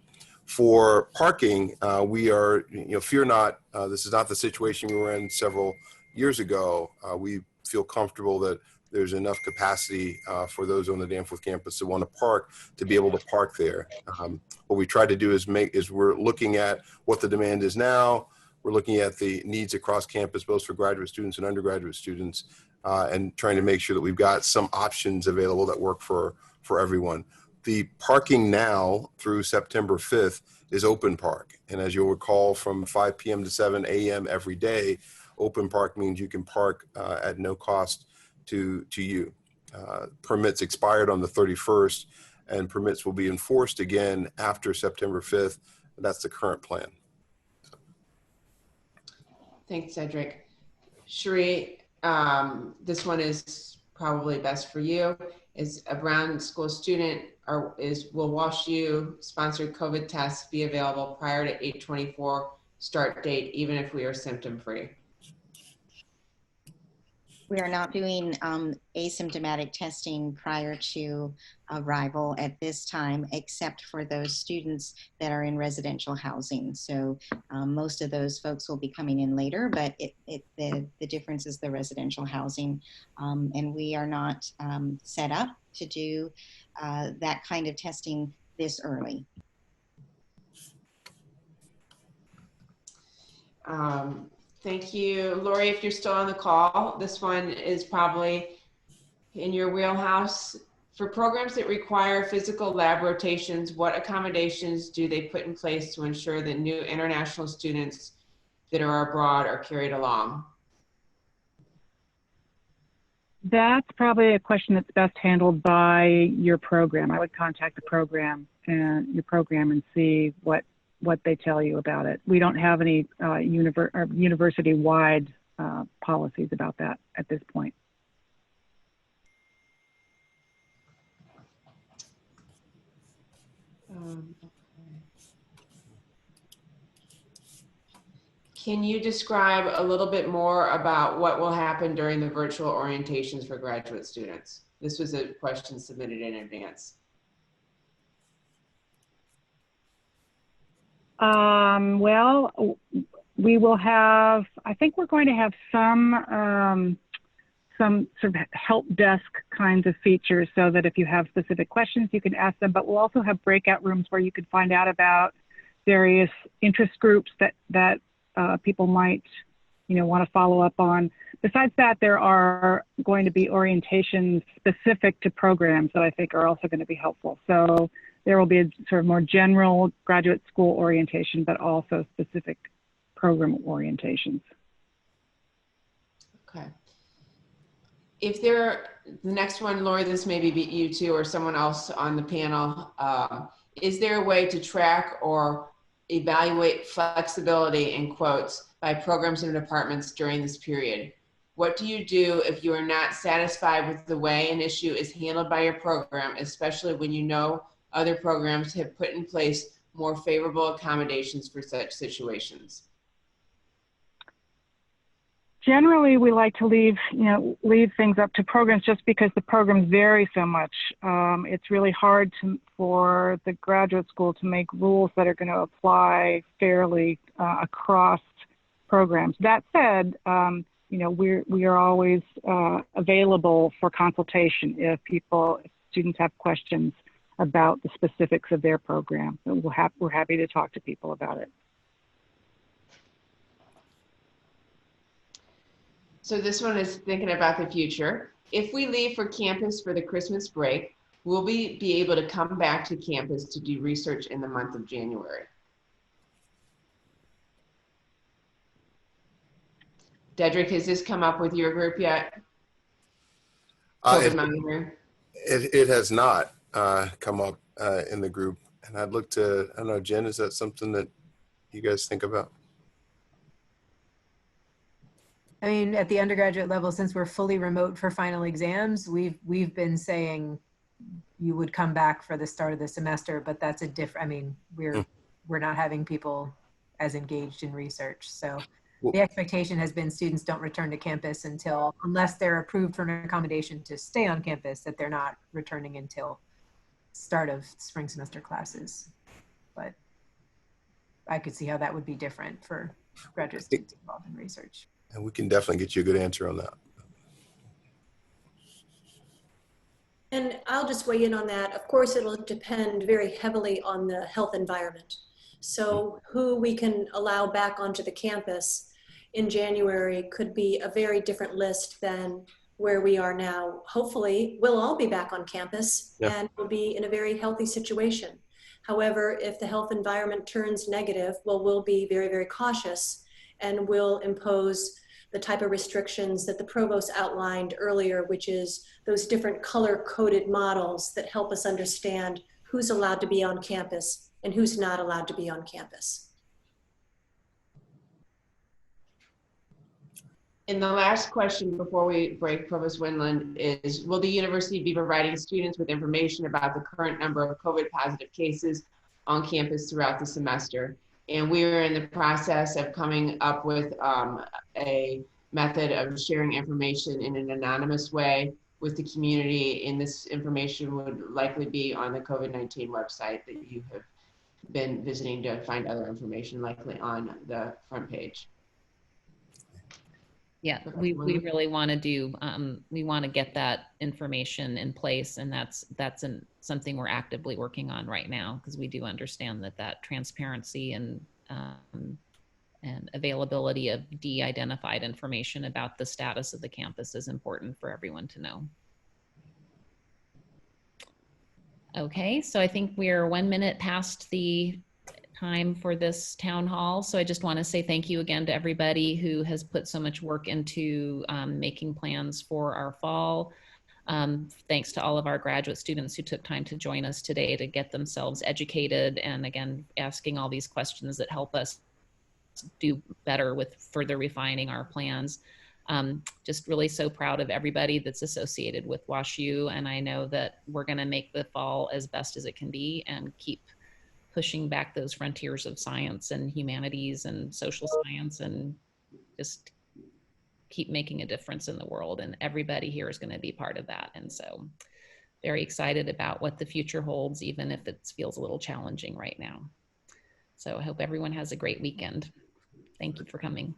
S5: For parking, we are, fear not, this is not the situation we were in several years ago. We feel comfortable that there's enough capacity for those on the Danforth campus that want to park to be able to park there. What we try to do is we're looking at what the demand is now. We're looking at the needs across campus, both for graduate students and undergraduate students, and trying to make sure that we've got some options available that work for everyone. The parking now through September 5th is open park. And as you'll recall, from 5 p.m. to 7 a.m. every day, open park means you can park at no cost to you. Permits expired on the 31st, and permits will be enforced again after September 5th. That's the current plan.
S4: Thanks, Cedric. Sheree, this one is probably best for you. Is a Brown School student, will WashU sponsored COVID tests be available prior to 8/24 start date, even if we are symptom free?
S3: We are not doing asymptomatic testing prior to arrival at this time, except for those students that are in residential housing. So most of those folks will be coming in later, but the difference is the residential housing. And we are not set up to do that kind of testing this early.
S4: Thank you. Lori, if you're still on the call, this one is probably in your wheelhouse. For programs that require physical lab rotations, what accommodations do they put in place to ensure that new international students that are abroad are carried along?
S6: That's probably a question that's best handled by your program. I would contact the program and your program and see what they tell you about it. We don't have any university-wide policies about that at this point.
S4: Can you describe a little bit more about what will happen during the virtual orientations for graduate students? This was a question submitted in advance.
S6: Well, we will have, I think we're going to have some sort of help desk kinds of features so that if you have specific questions, you can ask them, but we'll also have breakout rooms where you can find out about various interest groups that people might, want to follow up on. Besides that, there are going to be orientations specific to programs that I think are also going to be helpful. So there will be a sort of more general graduate school orientation, but also specific program orientations.
S4: Okay. If the next one, Lori, this may be you too, or someone else on the panel, is there a way to track or evaluate flexibility in quotes by programs and departments during this period? What do you do if you are not satisfied with the way an issue is handled by your program, especially when you know other programs have put in place more favorable accommodations for such situations?
S6: Generally, we like to leave things up to programs just because the programs vary so much. It's really hard for the graduate school to make rules that are going to apply fairly across programs. That said, we are always available for consultation if students have questions about the specifics of their program. So we're happy to talk to people about it.
S4: So this one is thinking about the future. If we leave for campus for the Christmas break, will we be able to come back to campus to do research in the month of January? Dedrick, has this come up with your group yet?
S5: It has not come up in the group. And I'd look to, I don't know, Jen, is that something that you guys think about?
S8: I mean, at the undergraduate level, since we're fully remote for final exams, we've been saying you would come back for the start of the semester, but that's a different, I mean, we're not having people as engaged in research. So the expectation has been students don't return to campus unless they're approved for an accommodation to stay on campus, that they're not returning until start of spring semester classes. But I could see how that would be different for graduate students involved in research.
S5: And we can definitely get you a good answer on that.
S7: And I'll just weigh in on that. Of course, it'll depend very heavily on the health environment. So who we can allow back onto the campus in January could be a very different list than where we are now. Hopefully, we'll all be back on campus and we'll be in a very healthy situation. However, if the health environment turns negative, well, we'll be very, very cautious and we'll impose the type of restrictions that the provost outlined earlier, which is those different color-coded models that help us understand who's allowed to be on campus and who's not allowed to be on campus.
S4: And the last question before we break, Provost Wendland, is will the university be providing students with information about the current number of COVID positive cases on campus throughout the semester? And we are in the process of coming up with a method of sharing information in an anonymous way with the community. And this information would likely be on the COVID-19 website that you have been visiting to find other information, likely on the front page.
S1: Yeah, we really want to do, we want to get that information in place, and that's something we're actively working on right now, because we do understand that transparency and availability of de-identified information about the status of the campus is important for everyone to know. Okay, so I think we're 1 minute past the time for this town hall. So I just want to say thank you again to everybody who has put so much work into making plans for our fall. Thanks to all of our graduate students who took time to join us today to get themselves educated, and again, asking all these questions that help us do better with further refining our plans. Just really so proud of everybody that's associated with WashU, and I know that we're going to make the fall as best as it can be and keep pushing back those frontiers of science and humanities and social science, and just keep making a difference in the world. And everybody here is going to be part of that. And so very excited about what the future holds, even if it feels a little challenging right now. So I hope everyone has a great weekend. Thank you for coming.